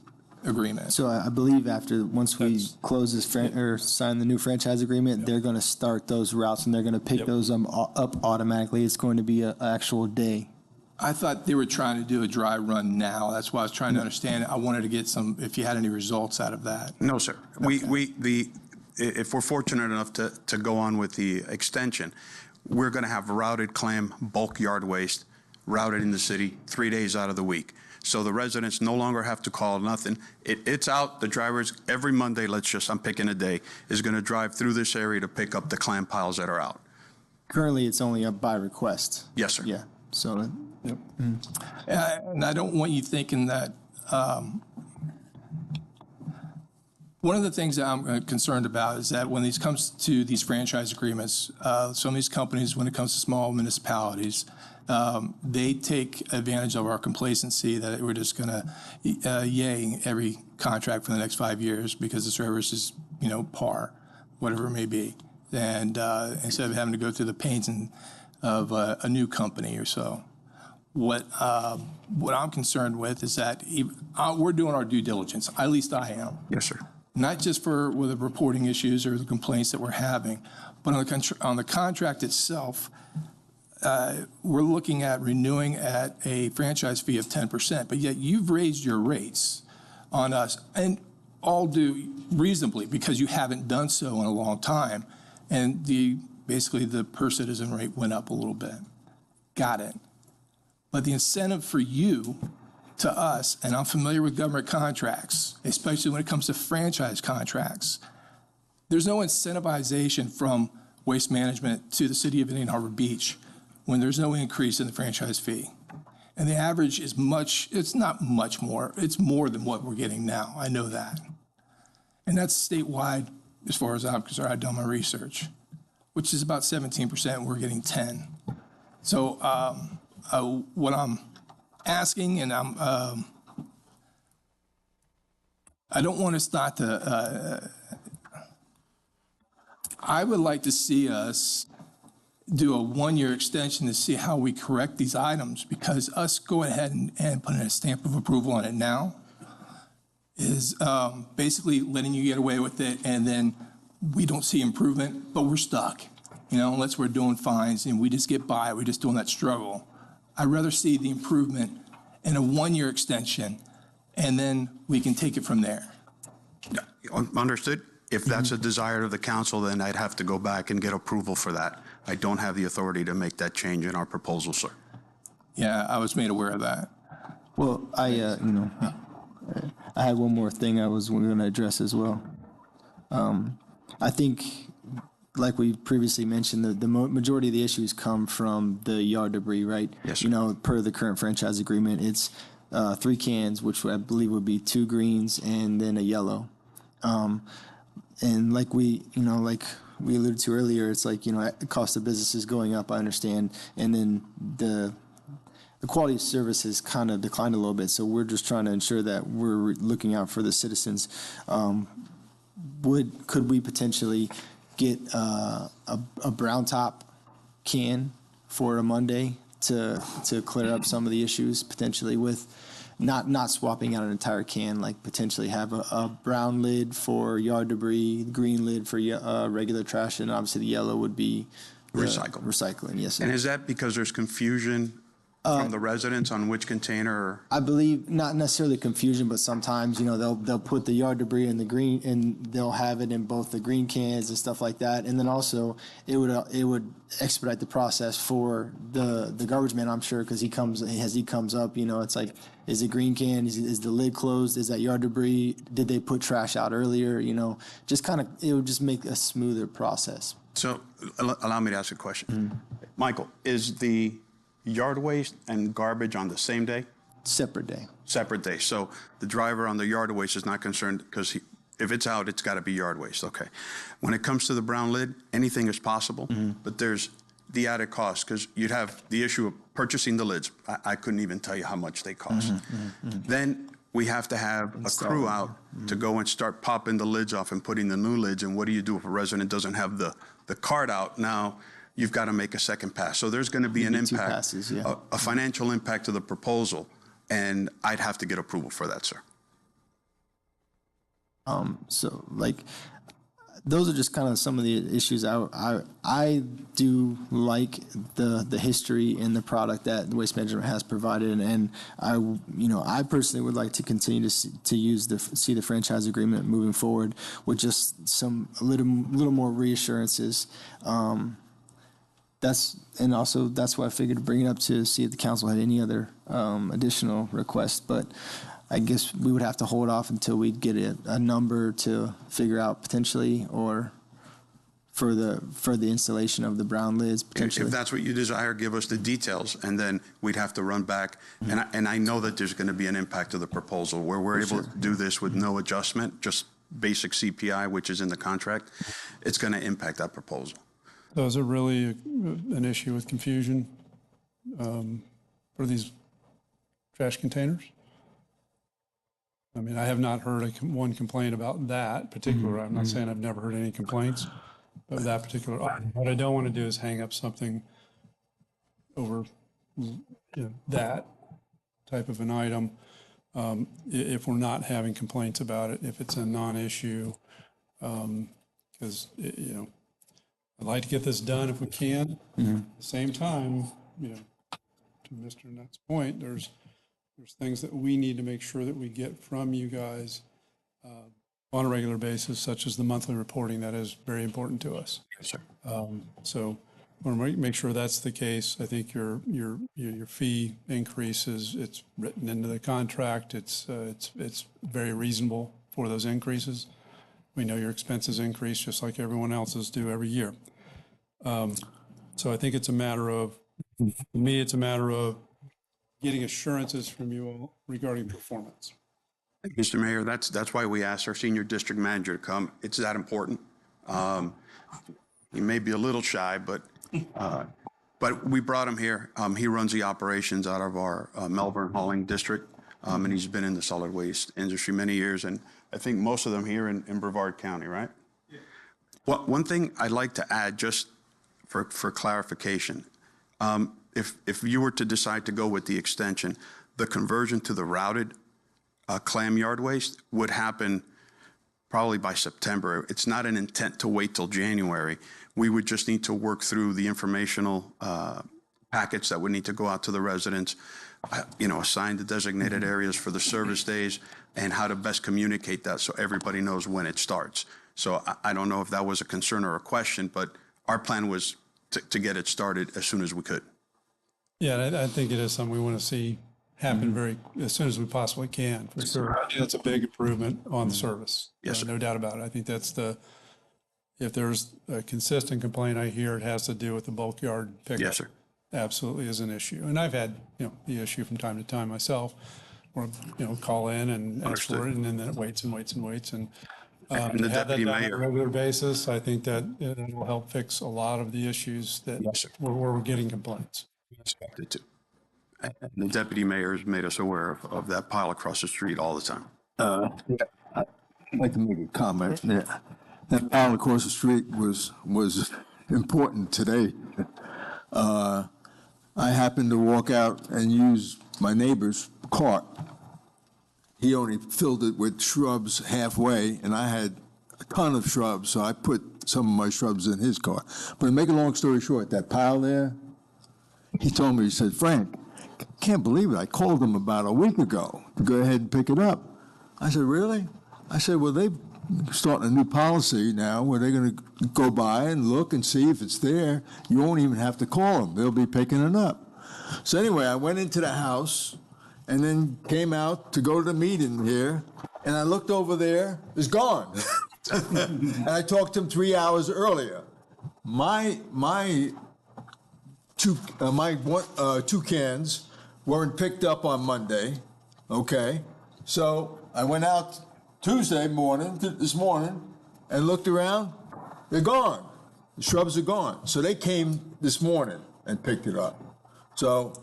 agreement? So I believe once we close this or sign the new franchise agreement, they're going to start those routes and they're going to pick those up automatically. It's going to be an actual day. I thought they were trying to do a dry run now. That's why I was trying to understand. I wanted to get if you had any results out of that. No, sir. If we're fortunate enough to go on with the extension, we're going to have routed clam bulk yard waste routed in the city 3 days out of the week. So the residents no longer have to call nothing. It's out. The drivers every Monday, I'm picking a day, is going to drive through this area to pick up the clam piles that are out. Currently, it's only up by request. Yes, sir. Yeah. So, And I don't want you thinking that. One of the things that I'm concerned about is that when it comes to these franchise agreements, some of these companies, when it comes to small municipalities, they take advantage of our complacency that we're just going to yay every contract for the next 5 years because the service is, par, whatever it may be. And instead of having to go through the pains of a new company or so. What I'm concerned with is that we're doing our due diligence. At least I am. Yes, sir. not just for with the reporting issues or the complaints that we're having, but on the contract itself, we're looking at renewing at a franchise fee of 10%, but yet you've raised your rates on us, and all do reasonably because you haven't done so in a long time, and basically the per citizen rate went up a little bit. Got it. But the incentive for you to us, and I'm familiar with government contracts, especially when it comes to franchise contracts, there's no incentivization from Waste Management to the city of Indian Harbor Beach when there's no increase in the franchise fee. And the average is it's not much more, it's more than what we're getting now, I know that. And that's statewide, as far as I'm concerned, I've done my research, which is about 17%, we're getting 10. So what I'm asking, and I don't want us not to, I would like to see us do a one-year extension to see how we correct these items, because us going ahead and putting a stamp of approval on it now is basically letting you get away with it, and then we don't see improvement, but we're stuck, unless we're doing fines and we just get by, we're just doing that struggle. I'd rather see the improvement in a one-year extension, and then we can take it from there. Yeah, understood. If that's a desire of the council, then I'd have to go back and get approval for that. I don't have the authority to make that change in our proposal, sir. Yeah, I was made aware of that. Well, I had one more thing I was going to address as well. I think, like we previously mentioned, the majority of the issues come from the yard debris, right? Yes, sir. Per the current franchise agreement, it's 3 cans, which I believe would be 2 greens and then a yellow. And like we alluded to earlier, it's like, the cost of business is going up, I understand. And then the quality of service has kind of declined a little bit. So we're just trying to ensure that we're looking out for the citizens. Could we potentially get a brown top can for a Monday to clear up some of the issues, potentially with not swapping out an entire can, like potentially have a brown lid for yard debris, green lid for regular trash, and obviously the yellow would be recycling. Yes, sir. And is that because there's confusion from the residents on which container? I believe not necessarily confusion, but sometimes they'll put the yard debris in the green, and they'll have it in both the green cans and stuff like that. And then also it would expedite the process for the garbage man, I'm sure, because he comes up. It's like, is it green can? Is the lid closed? Is that yard debris? Did they put trash out earlier? Just kind of, it would just make a smoother process. So allow me to ask a question. Mm-hmm. Michael, is the yard waste and garbage on the same day? Separate day. Separate day. So the driver on the yard waste is not concerned because if it's out, it's got to be yard waste. Okay. When it comes to the brown lid, anything is possible, but there's the added cost because you'd have the issue of purchasing the lids. I couldn't even tell you how much they cost. Then we have to have a crew out to go and start popping the lids off and putting the new lids. And what do you do if a resident doesn't have the cart out? Now you've got to make a second pass. So there's going to be an impact, passes, yeah. a financial impact to the proposal, and I'd have to get approval for that, sir. So those are just kind of some of the issues. I do like the history and the product that Waste Management has provided, and I personally would like to continue to see the franchise agreement moving forward with just a little more reassurances. That's why I figured to bring it up to see if the council had any other additional requests, but I guess we would have to hold off until we get a number to figure out potentially, or for the installation of the brown lids potentially. If that's what you desire, give us the details, and then we'd have to run back. And I know that there's going to be an impact to the proposal where we're able to do this with no adjustment, just basic CPI, which is in the contract. It's going to impact that proposal. So is it really an issue with confusion for these trash containers? I mean, I have not heard one complaint about that particular. I'm not saying I've never heard any complaints of that particular. What I don't want to do is hang up something over that type of an item. if we're not having complaints about it, if it's a non-issue. Because, I'd like to get this done if we can. At the same time, to Mr. Nutt's point, there's things that we need to make sure that we get from you guys on a regular basis, such as the monthly reporting. That is very important to us. Yes, sir. So I want to make sure that's the case. I think your fee increases, it's written into the contract. It's very reasonable for those increases. We know your expenses increase just like everyone else's do every year. So I think it's a matter of, for me, it's a matter of getting assurances from you all regarding performance. Mr. Mayor, that's why we asked our senior district manager to come. It's that important. He may be a little shy, but we brought him here. He runs the operations out of our Melbourne hauling district, and he's been in the solid waste industry many years, and I think most of them here in Brevard County, right? Yeah. One thing I'd like to add, just for clarification, if you were to decide to go with the extension, the conversion to the routed clam yard waste would happen probably by September. It's not an intent to wait till January. We would just need to work through the informational packets that would need to go out to the residents, assign the designated areas for the service days, and how to best communicate that so everybody knows when it starts. So I don't know if that was a concern or a question, but our plan was to get it started as soon as we could. Yeah, I think it is something we want to see happen as soon as we possibly can, for sure. I think that's a big improvement on the service. Yes, sir. No doubt about it. I think that's if there's a consistent complaint I hear, it has to do with the bulk yard pickup. Yes, sir. Absolutely is an issue. And I've had, the issue from time to time myself, where, call in and ask for it, and then it waits and waits and waits. And the to have that deputy done on a mayor. regular basis, I think that it will help fix a lot of the issues that Yes, sir. where we're getting complaints. Expected to. And the deputy mayor has made us aware of that pile across the street all the time. I'd like to make a comment. Yeah. That pile across the street was important today. I happened to walk out and use my neighbor's cart. He only filled it with shrubs halfway, and I had a ton of shrubs, so I put some of my shrubs in his cart. But to make a long story short, that pile there, he told me, he said, "Frank, can't believe it. I called them about a week ago to go ahead and pick it up." I said, "Really?" I said, "Well, they're starting a new policy now where they're going to go by and look and see if it's there. You won't even have to call them. They'll be picking it up." So anyway, I went into the house and then came out to go to the meeting here, and I looked over there, it's gone. And I talked to him 3 hours earlier. My two cans weren't picked up on Monday, okay? So I went out Tuesday morning, this morning, and looked around, they're gone. The shrubs are gone. So they came this morning and picked it up. So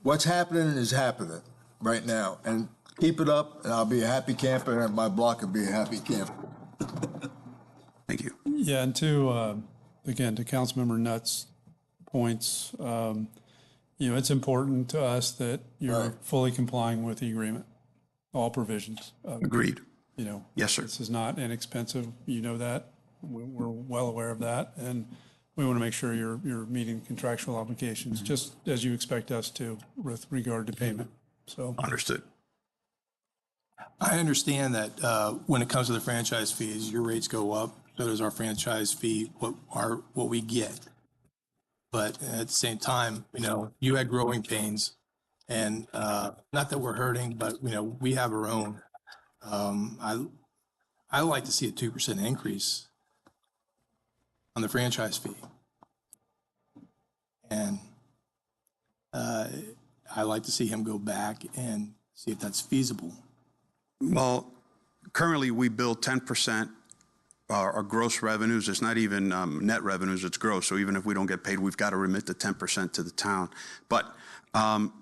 what's happening is happening right now. And keep it up, and I'll be a happy camper, and my block will be a happy camper. Thank you. Yeah, and again, to Councilmember Nutt's points, it's important to us that you're fully complying with the agreement, all provisions. Agreed. Yes, sir. This is not inexpensive. You know that. We're well aware of that. And we want to make sure you're meeting contractual obligations, just as you expect us to with regard to payment. So Understood. I understand that when it comes to the franchise fees, your rates go up, so does our franchise fee, what we get. But at the same time, you had growing pains, and not that we're hurting, but we have our own. I like to see a 2% increase on the franchise fee, and I like to see him go back and see if that's feasible. Well, currently we bill 10% our gross revenues. It's not even net revenues, it's gross. So even if we don't get paid, we've got to remit the 10% to the town. But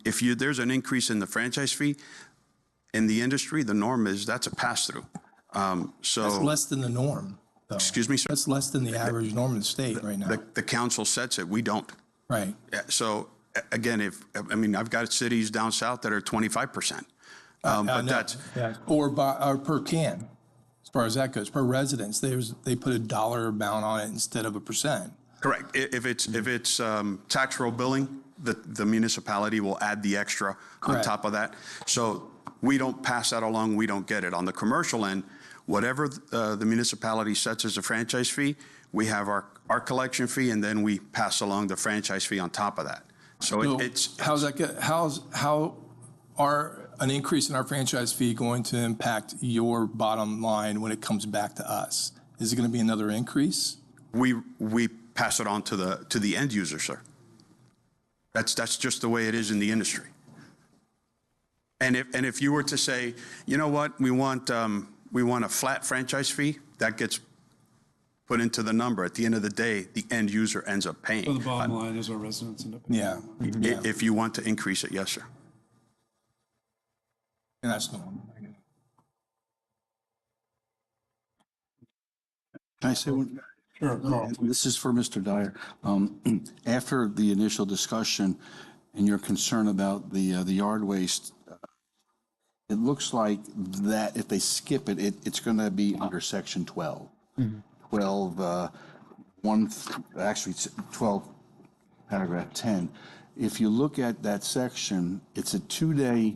if there's an increase in the franchise fee, in the industry, the norm is that's a pass-through. That's less than the norm, though. Excuse me, sir? That's less than the average norm in the state right now. The council sets it, we don't. Right. Yeah, so again, I've got cities down south that are 25%. But that's, Or per can, as far as that goes, per residence, they put a dollar amount on it instead of a percent. correct. If it's tax roll billing, the municipality will add the extra on Correct. top of that. So we don't pass that along, we don't get it. On the commercial end, whatever the municipality sets as a franchise fee, we have our collection fee, and then we pass along the franchise fee on top of that. So it's. How's that good? How are an increase in our franchise fee going to impact your bottom line when it comes back to us? Is it going to be another increase? We pass it on to the end user, sir. That's just the way it is in the industry. And if you were to say, you know what, we want a flat franchise fee, that gets put into the number. At the end of the day, the end user ends up paying. So the bottom line is our residents end up paying. Yeah. If you want to increase it, yes, sir. And that's the one. Can I say one? Sure, Carl. This is for Mr. Dyer. After the initial discussion and your concern about the yard waste, it looks like that if they skip it, it's going to be under section 12. 12, actually it's 12, paragraph 10. If you look at that section, it's a 2-day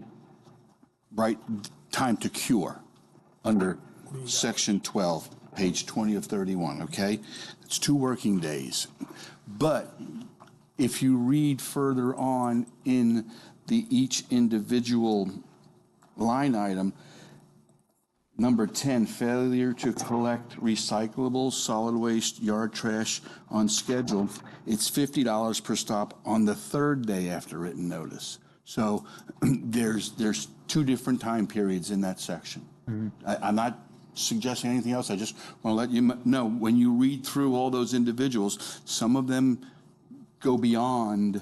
time to cure under section 12, page 20 of 31, okay? It's 2 working days. But if you read further on in each individual line item, number 10, failure to collect recyclables, solid waste, yard trash on schedule, it's $50 per stop on the 3rd day after written notice. So there's 2 different time periods in that section. I'm not suggesting anything else. I just want to let you know, when you read through all those individuals, some of them go beyond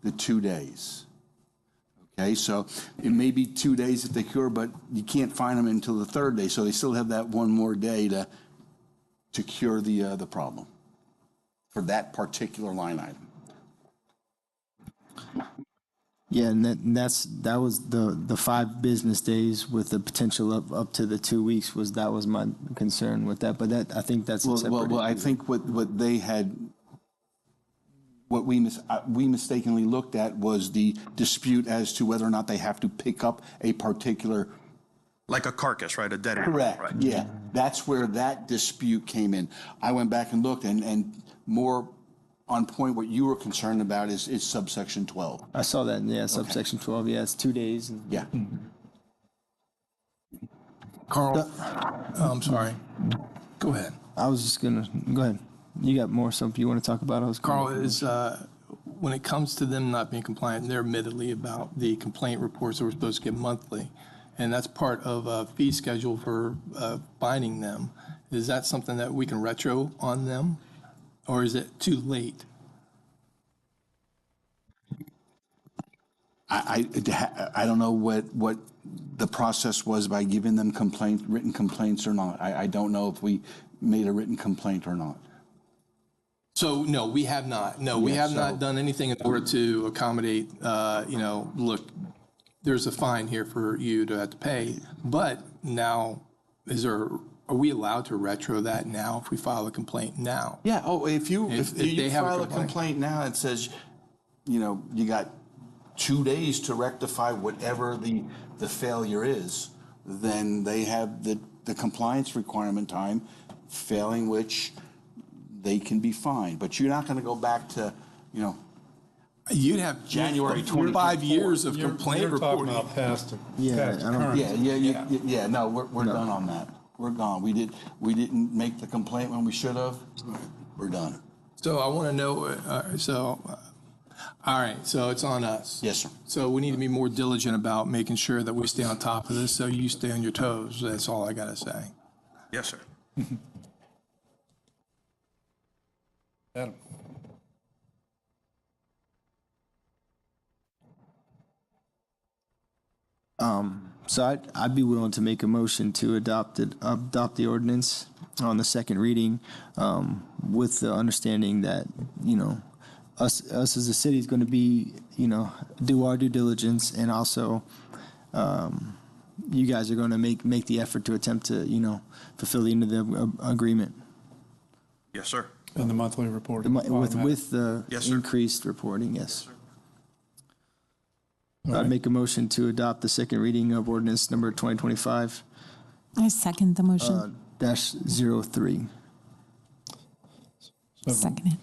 the 2 days. Okay, so it may be 2 days that they cure, but you can't find them until the 3rd day, so they still have that 1 more day to cure the problem for that particular line item. Yeah, and that was the 5 business days with the potential of up to the 2 weeks that was my concern with that. But I think that's a separate well, I issue. think what they had, what we mistakenly looked at was the dispute as to whether or not they have to pick up a particular. Like a carcass, right? A dead animal. Correct. Right. Yeah, that's where that dispute came in. I went back and looked, and more on point, what you were concerned about is subsection 12. I saw that, yeah, subsection 12, yeah, it's 2 days. Yeah. Carl, I'm sorry. Go ahead. I was just going to, go ahead. You got more stuff you want to talk about? Carl, is when it comes to them not being compliant, they're admittedly about the complaint reports that we're supposed to get monthly, and that's part of a fee schedule for finding them. Is that something that we can retro on them, or is it too late? I don't know what the process was by giving them written complaints or not. I don't know if we made a written complaint or not. So, no, we have not. No, we have not done anything in order to accommodate, look, there's a fine here for you to have to pay. But now, are we allowed to retro that now if we file a complaint now? Yeah. Oh, if you they have a file a complaint. complaint now, it says, you got 2 days to rectify whatever the failure is, then they have the compliance requirement time, failing which they can be fined. But you're not going to go back to, You'd have January 5 years of complaint You're talking reporting. about past. Yeah, I don't- Yeah. No, we're done on that. We're gone. We didn't make the complaint when we should have. We're done. So I want to know, all right, so it's on us. Yes, sir. So we need to be more diligent about making sure that we stay on top of this, so you stay on your toes. That's all I got to say. Yes, sir. Adam. So I'd be willing to make a motion to adopt the ordinance on the second reading, with the understanding that, us as a city is going to be, do our due diligence and also you guys are going to make the effort to attempt to, fulfill the end of the agreement. Yes, sir. And the monthly report. With the Yes, sir. increased reporting, yes. All I'd right. make a motion to adopt the second reading of ordinance number 2025 I second the motion. -03. Second it.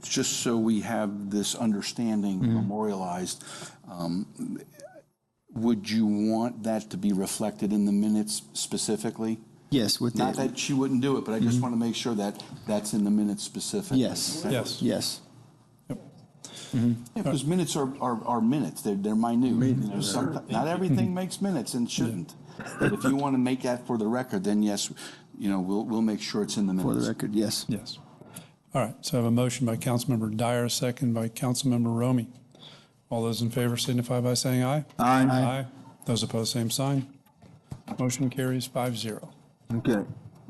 Just so we have this understanding memorialized, would you want that to be reflected in the minutes specifically? Yes, with Not the, that she wouldn't do it, but I just want to make sure that that's in the minutes specifically. yes, Yes. yes. Because minutes are minutes. They're minute. You know, not everything makes minutes and shouldn't. But if you want to make that for the record, then yes, we'll make sure it's in the minutes. For the record, yes. Yes. All right, so I have a motion by Councilmember Dyer, second by Councilmember Romy. All those in favor signify by saying aye. Aye. Aye. Those opposed, same sign. Motion carries 5-0. Okay.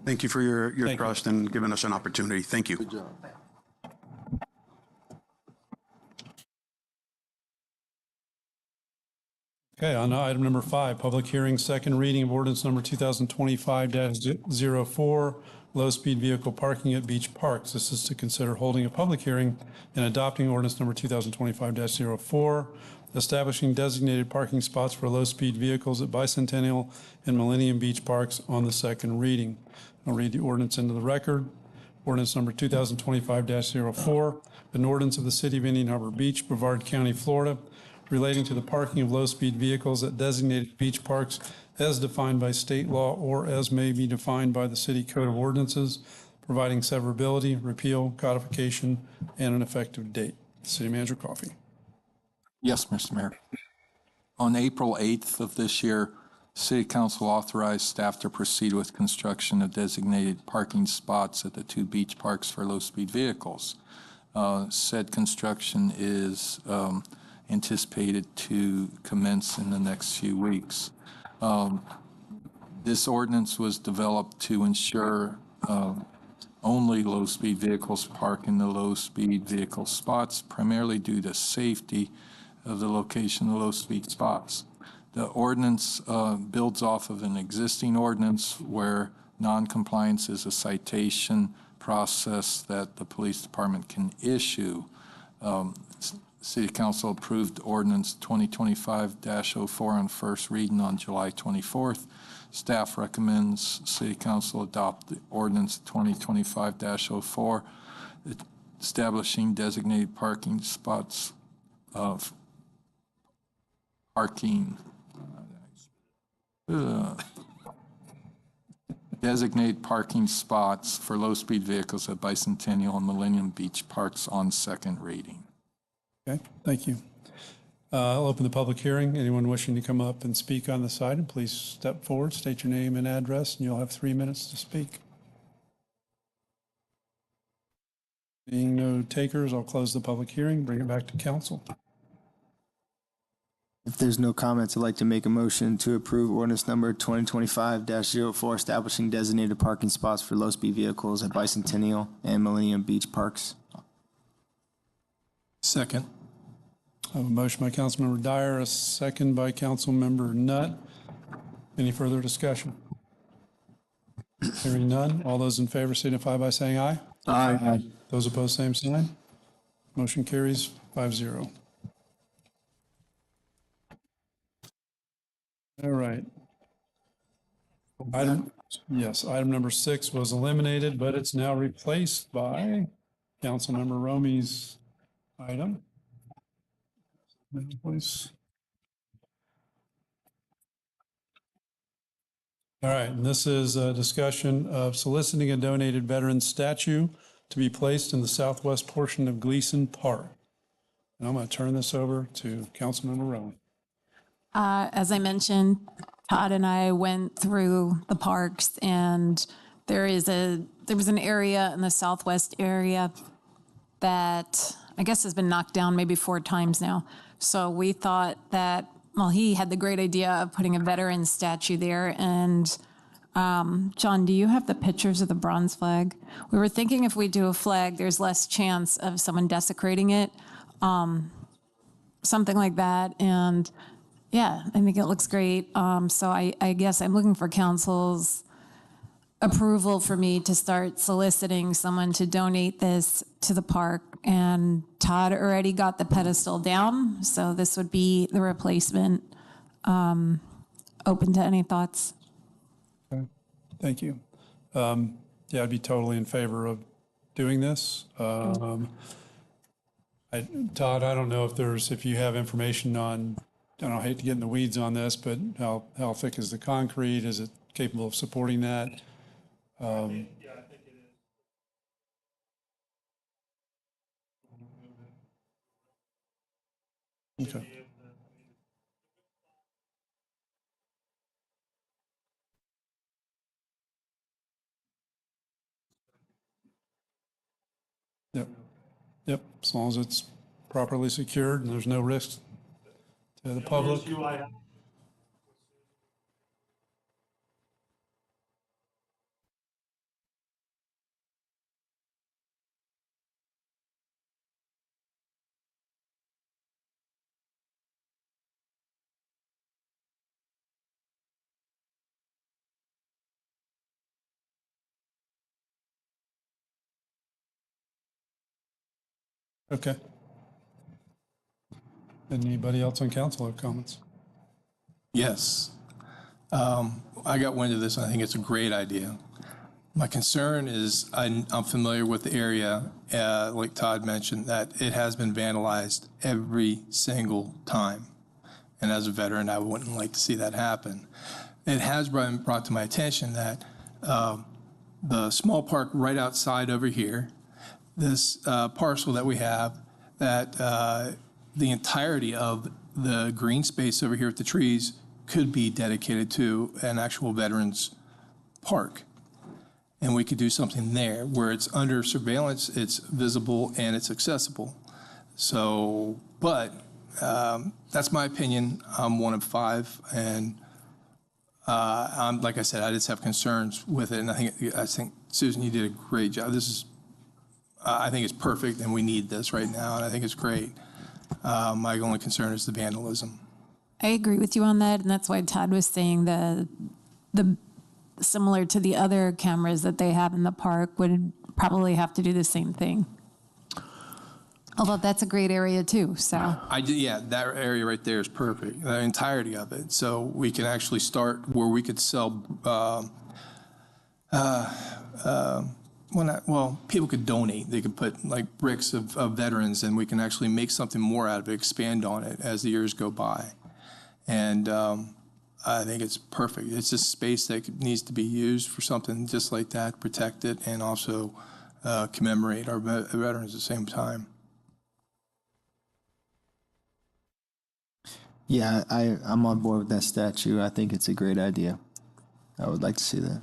Thank you for your Thank you. trust and giving us an opportunity. Thank you. Good job. Okay, on to item number 5, public hearing, second reading of ordinance number 2025-04, low-speed vehicle parking at beach parks. This is to consider holding a public hearing and adopting ordinance number 2025-04, establishing designated parking spots for low-speed vehicles at Bicentennial and Millennium Beach Parks on the second reading. I'll read the ordinance into the record. Ordinance number 2025-04, an ordinance of the City of Indian Harbor Beach, Brevard County, Florida, relating to the parking of low-speed vehicles at designated beach parks as defined by state law or as may be defined by the City Code of Ordinances, providing severability, repeal, codification, and an effective date. City Manager Coffey. Yes, Mr. Mayor. On April 8th of this year, City Council authorized staff to proceed with construction of designated parking spots at the 2 beach parks for low-speed vehicles. Said construction is anticipated to commence in the next few weeks. This ordinance was developed to ensure only low-speed vehicles park in the low-speed vehicle spots, primarily due to safety of the location of low-speed spots. The ordinance builds off of an existing ordinance where non-compliance is a citation process that the police department can issue. City Council approved ordinance 2025-04 on first reading on July 24th. Staff recommends City Council adopt the ordinance 2025-04, establishing designated parking spots of designated parking spots for low-speed vehicles at Bicentennial and Millennium Beach Parks on second reading. Okay, thank you. I'll open the public hearing. Anyone wishing to come up and speak on this item, please step forward, state your name and address, and you'll have 3 minutes to speak. Being no takers, I'll close the public hearing, bring it back to council. If there's no comments, I'd like to make a motion to approve ordinance number 2025-04, establishing designated parking spots for low-speed vehicles at Bicentennial and Millennium Beach Parks. Second. I have a motion by Councilmember Dyer, a second by Councilmember Nutt. Any further discussion? Hearing none, all those in favor signify by saying aye. Aye. Those opposed, same sign. Motion carries 5-0. All right. Item number 6 was eliminated, but it's now replaced by Councilmember Romy's item. Please. All right, and this is a discussion of soliciting a donated veteran statue to be placed in the southwest portion of Gleason Park. And I'm going to turn this over to Councilmember Rowan. As I mentioned, Todd and I went through the parks, and there was an area in the southwest area that I guess has been knocked down maybe 4 times now. So we thought that, well, he had the great idea of putting a veteran statue there. And John, do you have the pictures of the bronze flag? We were thinking if we do a flag, there's less chance of someone desecrating it, something like that. And Yeah, I think it looks great. So I guess I'm looking for council's approval for me to start soliciting someone to donate this to the park. And Todd already got the pedestal down, so this would be the replacement. Open to any thoughts? Okay, thank you. Yeah, I'd be totally in favor of doing this. Todd, I don't know if you have information on, I hate to get in the weeds on this, but how thick is the concrete? Is it capable of supporting that? Yeah, I think it is. Okay. Yep, yep, as long as it's properly secured and there's no risk to the public. issue I have Okay. Anybody else on council have comments? Yes. I got wind of this, and I think it's a great idea. My concern is I'm familiar with the area, like Todd mentioned, that it has been vandalized every single time. And as a veteran, I wouldn't like to see that happen. It has been brought to my attention that the small park right outside over here, this parcel that we have, that the entirety of the green space over here with the trees could be dedicated to an actual veterans park. And we could do something there where it's under surveillance, it's visible, and it's accessible. So, but that's my opinion. I'm one of five, and like I said, I just have concerns with it. And I think Susan, you did a great job. I think it's perfect, and we need this right now, and I think it's great. My only concern is the vandalism. I agree with you on that, and that's why Todd was saying the similar to the other cameras that they have in the park would probably have to do the same thing. Although that's a great area too, so. Yeah, that area right there is perfect, the entirety of it. So we can actually start where we could sell, people could donate. They could put like bricks of veterans, and we can actually make something more out of it, expand on it as the years go by. And I think it's perfect. It's just space that needs to be used for something just like that, protect it, and also commemorate our veterans at the same time. Yeah, I'm on board with that statue. I think it's a great idea. I would like to see that.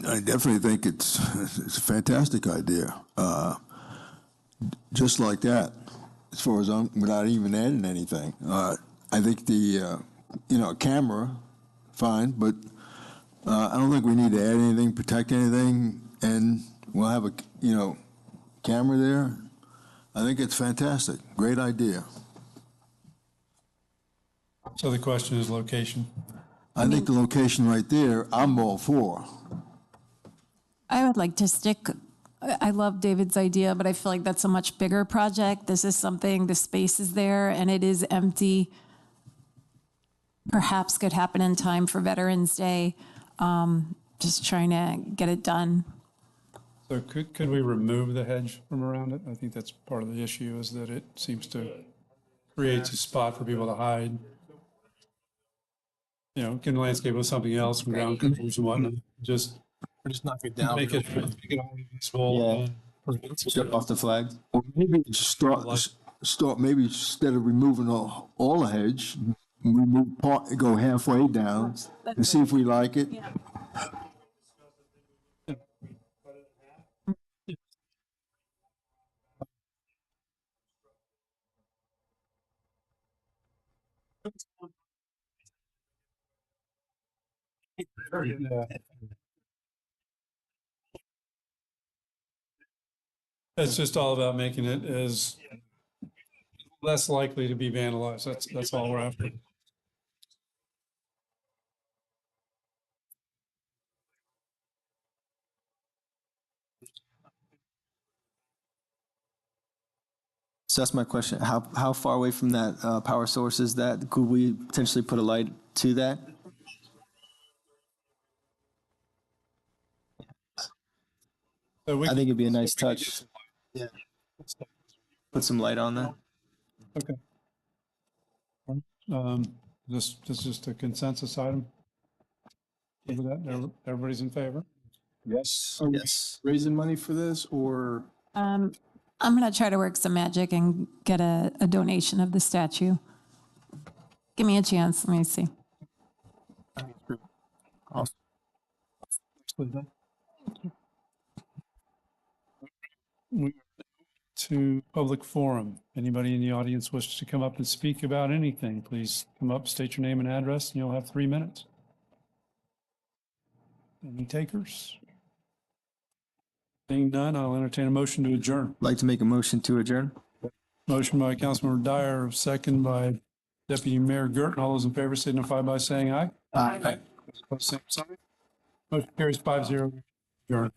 I definitely think it's a fantastic idea. Just like that, as far as without even adding anything. I think the camera, fine, but I don't think we need to add anything, protect anything, and we'll have a camera there. I think it's fantastic. Great idea. So the question is location. I think the location right there, I'm all for. I would like to stick, I love David's idea, but I feel like that's a much bigger project. This is something, the space is there and it is empty. Perhaps could happen in time for Veterans Day. Just trying to get it done. So could we remove the hedge from around it? I think that's part of the issue, is that it seems to create a spot for people to hide. Can landscape with something else, from ground controls and whatnot, just knock it down. make it small. Strip off the flag. Or maybe start maybe instead of removing all the hedge, remove part, go halfway down and see if we like it. Yeah. It's just all about making it as less likely to be vandalized. That's all we're after. So that's my question. How far away from that power source is that? Could we potentially put a light to that? So we I can- think it'd be a nice touch. Yeah. Put some light on that. Okay. This is just a consensus item. Over that, everybody's in favor? Yes. Yes. Raising money for this, or? I'm going to try to work some magic and get a donation of the statue. Give me a chance. Let me see. We to public forum. Anybody in the audience wishes to come up and speak about anything, please come up, state your name and address, and you'll have 3 minutes. Any takers? Seeing none, I'll entertain a motion to adjourn. Like to make a motion to adjourn? Motion by Councilmember Dyer, second by Deputy Mayor Gerton. All those in favor signify by saying aye. Aye. Opposed, same sign. Motion carries 5-0. Adjourn.